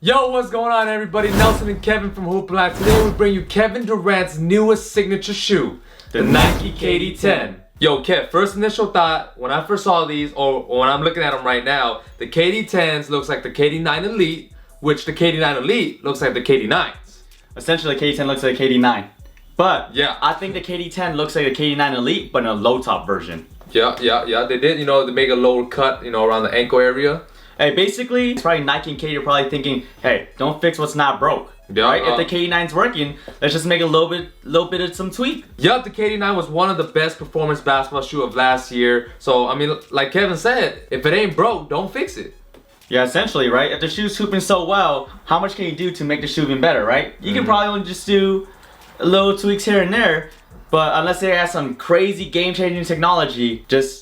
Yo, what's going on everybody? Nelson and Kevin from Hoopla. Today we bring you Kevin Durant's newest signature shoe, the Nike KD10. Yo, Kev, first initial thought, when I first saw these, or when I'm looking at them right now, the KD10s looks like the KD9 Elite, which the KD9 Elite looks like the KD9s. Essentially, the KD10 looks like a KD9. But yeah, I think the KD10 looks like a KD9 Elite, but in a low top version. Yeah. They did, they make a lower cut, around the ankle area. Hey, basically, it's probably Nike and KD are probably thinking, hey, don't fix what's not broke. Yeah, right? If the KD9's working, let's just make a little bit of some tweak. Yup, the KD9 was one of the best performance basketball shoe of last year. So, I mean, like Kevin said, if it ain't broke, don't fix it. Yeah, essentially, right? If the shoe's hooping so well, how much can you do to make the shoe even better, right? You can probably only just do little tweaks here and there, but unless they have some crazy game-changing technology, just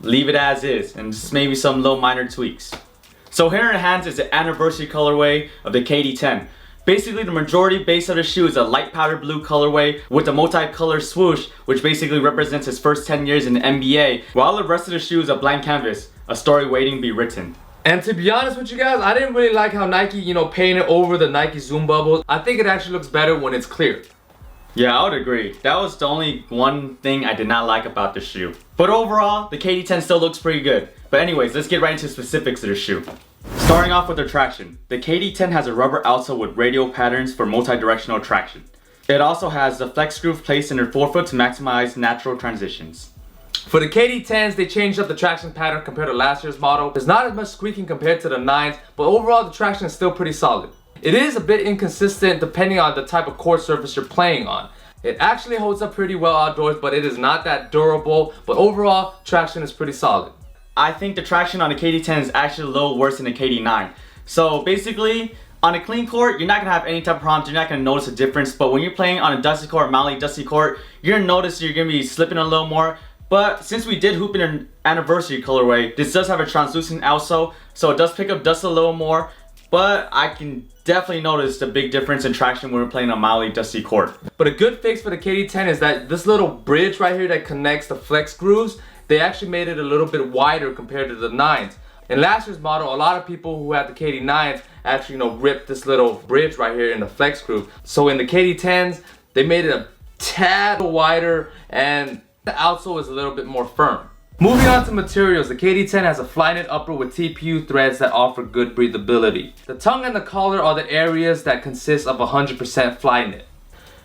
leave it as is, and just maybe some little minor tweaks. So here in our hands is the anniversary colorway of the KD10. Basically, the majority base of the shoe is a light powder blue colorway with a multi-color swoosh, which basically represents his first 10 years in the NBA, while the rest of the shoe is a blank canvas, a story waiting to be written. And to be honest with you guys, I didn't really like how Nike, painted over the Nike Zoom bubbles. I think it actually looks better when it's clear. Yeah, I would agree. That was the only one thing I did not like about the shoe. But overall, the KD10 still looks pretty good. But anyways, let's get right into specifics of the shoe. Starting off with the traction. The KD10 has a rubber outsole with radial patterns for multi-directional traction. It also has the flex groove placed in their forefoot to maximize natural transitions. For the KD10s, they changed up the traction pattern compared to last year's model. There's not as much squeaking compared to the 9s, but overall the traction is still pretty solid. It is a bit inconsistent depending on the type of court surface you're playing on. It actually holds up pretty well outdoors, but it is not that durable. But overall, traction is pretty solid. I think the traction on the KD10 is actually a little worse than the KD9. So basically, on a clean court, you're not going to have any type of problems. You're not going to notice a difference. But when you're playing on a dusty court, mildly dusty court, you're going to notice you're going to be slipping a little more. But since we did hoop in an anniversary colorway, this does have a translucent outsole, so it does pick up dust a little more. But I can definitely notice the big difference in traction when we're playing a mildly dusty court. But a good fix for the KD10 is that this little bridge right here that connects the flex grooves, they actually made it a little bit wider compared to the 9s. In last year's model, a lot of people who had the KD9s actually, ripped this little bridge right here in the flex groove. So in the KD10s, they made it a tad wider and the outsole is a little bit more firm. Moving on to materials, the KD10 has a Flyknit upper with TPU threads that offer good breathability. The tongue and the collar are the areas that consist of 100% Flyknit.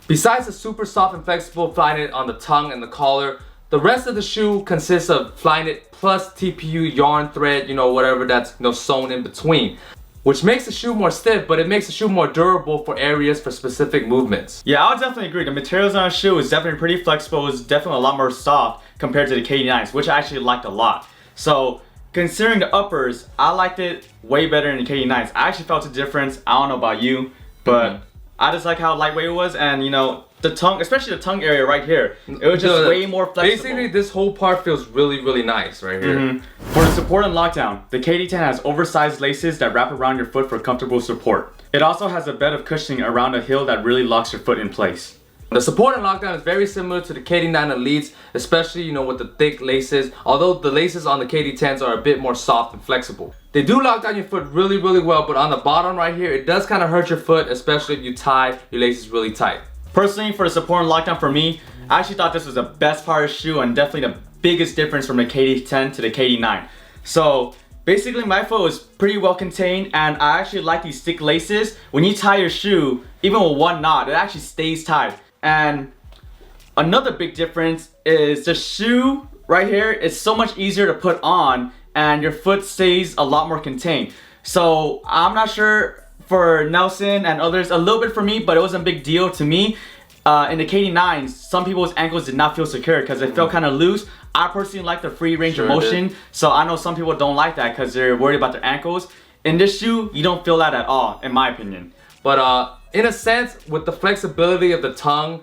Besides the super soft and flexible Flyknit on the tongue and the collar, the rest of the shoe consists of Flyknit plus TPU yarn thread, whatever that's sewn in between. Which makes the shoe more stiff, but it makes the shoe more durable for areas for specific movements. Yeah, I would definitely agree. The materials on the shoe is definitely pretty flexible. It's definitely a lot more soft compared to the KD9s, which I actually liked a lot. So, considering the uppers, I liked it way better than the KD9s. I actually felt a difference. I don't know about you, but I just like how lightweight it was, and the tongue, especially the tongue area right here, it was just way more flexible. Basically, this whole part feels really, really nice right here. For the support and lockdown, the KD10 has oversized laces that wrap around your foot for comfortable support. It also has a bed of cushioning around the heel that really locks your foot in place. The support and lockdown is very similar to the KD9 Elites, especially with the thick laces, although the laces on the KD10s are a bit more soft and flexible. They do lock down your foot really, really well, but on the bottom right here, it does kind of hurt your foot, especially if you tie your laces really tight. Personally, for the support and lockdown for me, I actually thought this was the best part of the shoe and definitely the biggest difference from the KD10 to the KD9. So basically my foot was pretty well contained, and I actually like these thick laces. When you tie your shoe, even with one knot, it actually stays tied. And another big difference is the shoe right here is so much easier to put on and your foot stays a lot more contained. So I'm not sure for Nelson and others, a little bit for me, but it wasn't a big deal to me. In the KD9s, some people's ankles did not feel secure because they felt kind of loose. I personally like the free range of motion, so I know some people don't like that because they're worried about their ankles. In this shoe, you don't feel that at all, in my opinion. But in a sense, with the flexibility of the tongue,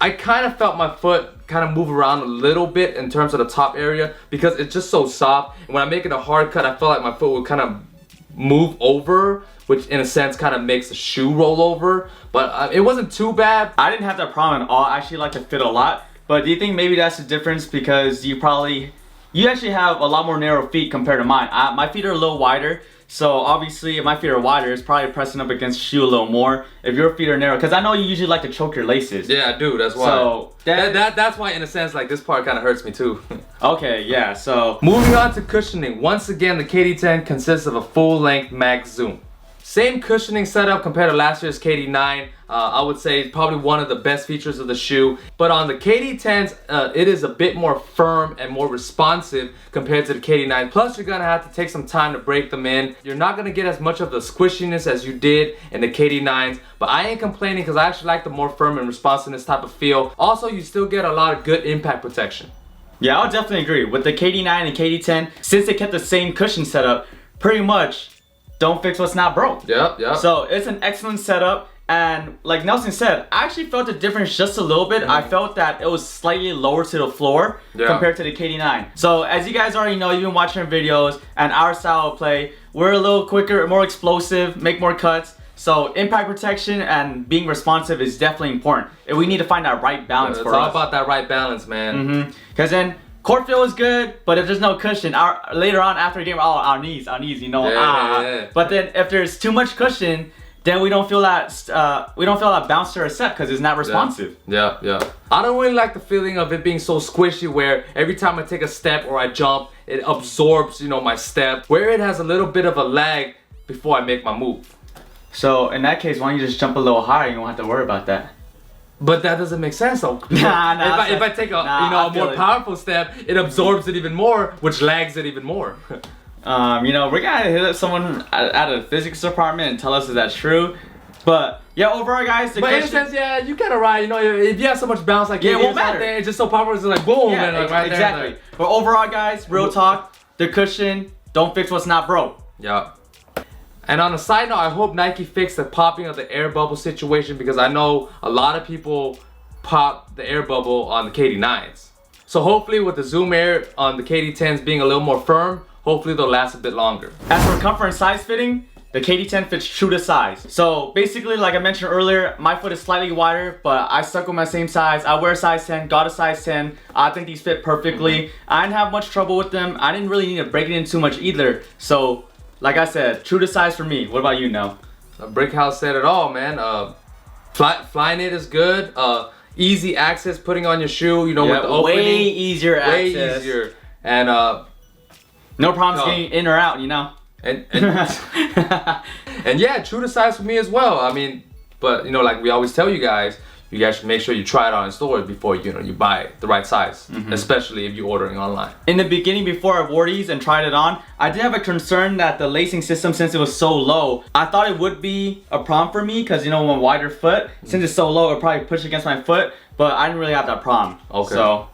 I kind of felt my foot kind of move around a little bit in terms of the top area because it's just so soft. And when I'm making a hard cut, I felt like my foot would kind of move over, which in a sense kind of makes the shoe roll over. But it wasn't too bad. I didn't have that problem at all. I actually like to fit a lot. But do you think maybe that's the difference because you actually have a lot more narrow feet compared to mine? My feet are a little wider, So obviously, if my feet are wider, it's probably pressing up against the shoe a little more. If your feet are narrow, because I know you usually like to choke your laces. Yeah, I do. That's why. So that's why, in a sense, like this part kind of hurts me too. Okay, yeah. So moving on to cushioning. Once again, the KD10 consists of a full-length Max Zoom. Same cushioning setup compared to last year's KD9. I would say probably one of the best features of the shoe. But on the KD10s, it is a bit more firm and more responsive compared to the KD9. Plus, you're gonna have to take some time to break them in. You're not gonna get as much of the squishiness as you did in the KD9s. But I ain't complaining because I actually like the more firm and responsiveness type of feel. Also, you still get a lot of good impact protection. yeah, I'll definitely agree. With the KD9 and KD10, since they kept the same cushion setup, pretty much don't fix what's not broke. Yep. So it's an excellent setup. And like Nelson said, I actually felt the difference just a little bit. I felt that it was slightly lower to the floor compared to the KD9. So as you guys already know, you've been watching our videos and our style of play, we're a little quicker, more explosive, make more cuts. So impact protection and being responsive is definitely important. And we need to find that right balance for us. It's all about that right balance, man. Because then court feel is good, but if there's no cushion, later on after the game, our knees, you know, Yeah. But then if there's too much cushion, then we don't feel that bounce to our set because it's not responsive. Yeah. I don't really like the feeling of it being so squishy where every time I take a step or I jump, it absorbs, you know, my step. Where it has a little bit of a lag before I make my move. So in that case, why don't you just jump a little higher? You don't have to worry about that. But that doesn't make sense though. If I take a more powerful step, it absorbs it even more, which lags it even more. You know, we're gonna hit up someone at the physics department and tell us if that's true. But yeah, overall, guys, but in a sense, yeah, you kind of right. You know, if you have so much bounce like it won't matter. There, it's just so powerful. It's like boom, yeah, and like right exactly. there. Like, but overall, guys, real talk, the cushion don't fix what's not broke. Yeah. And on a side note, I hope Nike fixed the popping of the air bubble situation because I know a lot of people pop the air bubble on the KD9s. So hopefully with the Zoom Air on the KD10s being a little more firm, hopefully they'll last a bit longer. As for comfort and size fitting, the KD10 fits true to size. So basically, like I mentioned earlier, my foot is slightly wider, but I stuck with my same size. I wear a size 10, got a size 10. I think these fit perfectly. I didn't have much trouble with them. I didn't really need to break it in too much either. So, like I said, true to size for me. What about you, Nell? Brick House said it all, man. Flyknit is good. Easy access, putting on your shoe, you know, with the opening. Way easier access. Way easier. And no problems getting in or out, you know. And yeah, true to size for me as well. I mean, but you know, like we always tell you guys should make sure you try it on in stores before you buy the right size, especially if you're ordering online. In the beginning, before I wore these and tried it on, I did have a concern that the lacing system, since it was so low, I thought it would be a problem for me because, you know, with a wider foot, since it's so low, it would probably push against my foot, but I didn't really have that problem. Okay. So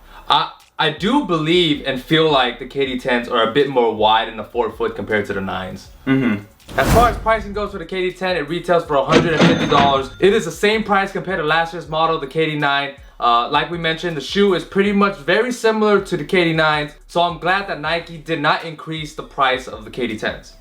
I do believe and feel like the KD10s are a bit more wide in the forefoot compared to the 9s. As far as pricing goes for the KD10, it retails for $150. It is the same price compared to last year's model, the KD9. Like we mentioned, the shoe is pretty much very similar to the KD9s, so I'm glad that Nike did not increase the price of the KD10s.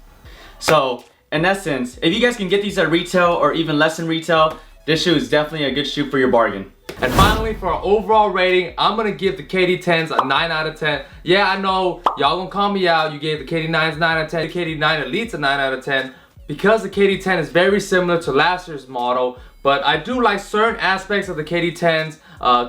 So, in essence, if you guys can get these at retail or even less than retail, this shoe is definitely a good shoe for your bargain. And finally, for our overall rating, I'm gonna give the KD10s a 9 out of 10. Yeah, I know, y'all gonna call me out. You gave the KD9s 9 out of 10, the KD9 Elites a 9 out of 10. Because the KD10 is very similar to last year's model, but I do like certain aspects of the KD10s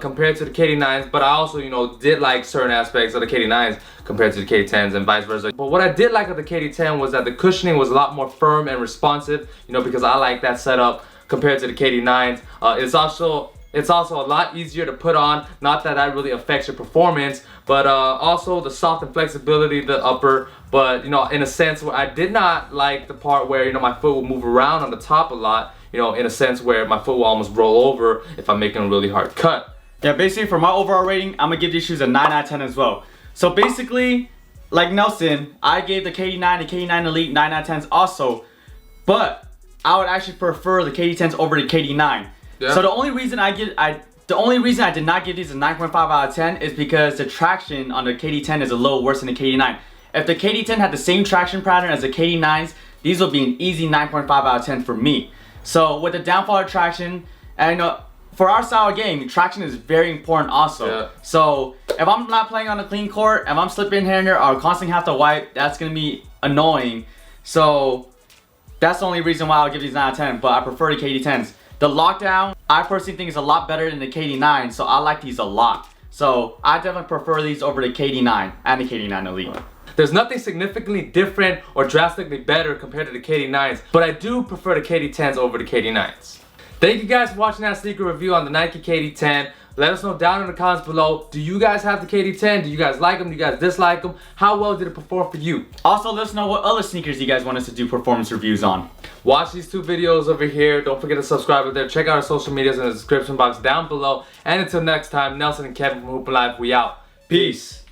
compared to the KD9s, but I also, you know, did like certain aspects of the KD9s compared to the KD10s and vice versa. But what I did like of the KD10 was that the cushioning was a lot more firm and responsive, you know, because I like that setup compared to the KD9s. It's also a lot easier to put on. Not that that really affects your performance, but also the soft and flexibility of the upper. But, you know, in a sense where I did not like the part where, you know, my foot will move around on the top a lot, you know, in a sense where my foot will almost roll over if I'm making a really hard cut. Yeah, basically for my overall rating, I'm gonna give these shoes a 9 out of 10 as well. So basically, like Nelson, I gave the KD9 and KD9 Elite 9 out of 10s also, but I would actually prefer the KD10s over the KD9. Yeah. So the only reason I did not give these a 9.5 out of 10 is because the traction on the KD10 is a little worse than the KD9. If the KD10 had the same traction pattern as the KD9s, these would be an easy 9.5 out of 10 for me. So with the downfall of traction, and you know, for our style of game, traction is very important also. Yeah. So if I'm not playing on a clean court, if I'm slipping here and there or constantly have to wipe, that's gonna be annoying. So that's the only reason why I'll give these 9 out of 10, but I prefer the KD10s. The Lockdown, I personally think is a lot better than the KD9, so I like these a lot. So I definitely prefer these over the KD9 and the KD9 Elite. There's nothing significantly different or drastically better compared to the KD9s, but I do prefer the KD10s over the KD9s. Thank you guys for watching that sneaker review on the Nike KD10. Let us know down in the comments below, do you guys have the KD10? Do you guys like them? Do you guys dislike them? How well did it perform for you? Also, let us know what other sneakers you guys want us to do performance reviews on. Watch these 2 videos over here. Don't forget to subscribe up there. Check out our social medias in the description box down below. And until next time, Nelson and Kevin from Hoop Life, we out. Peace.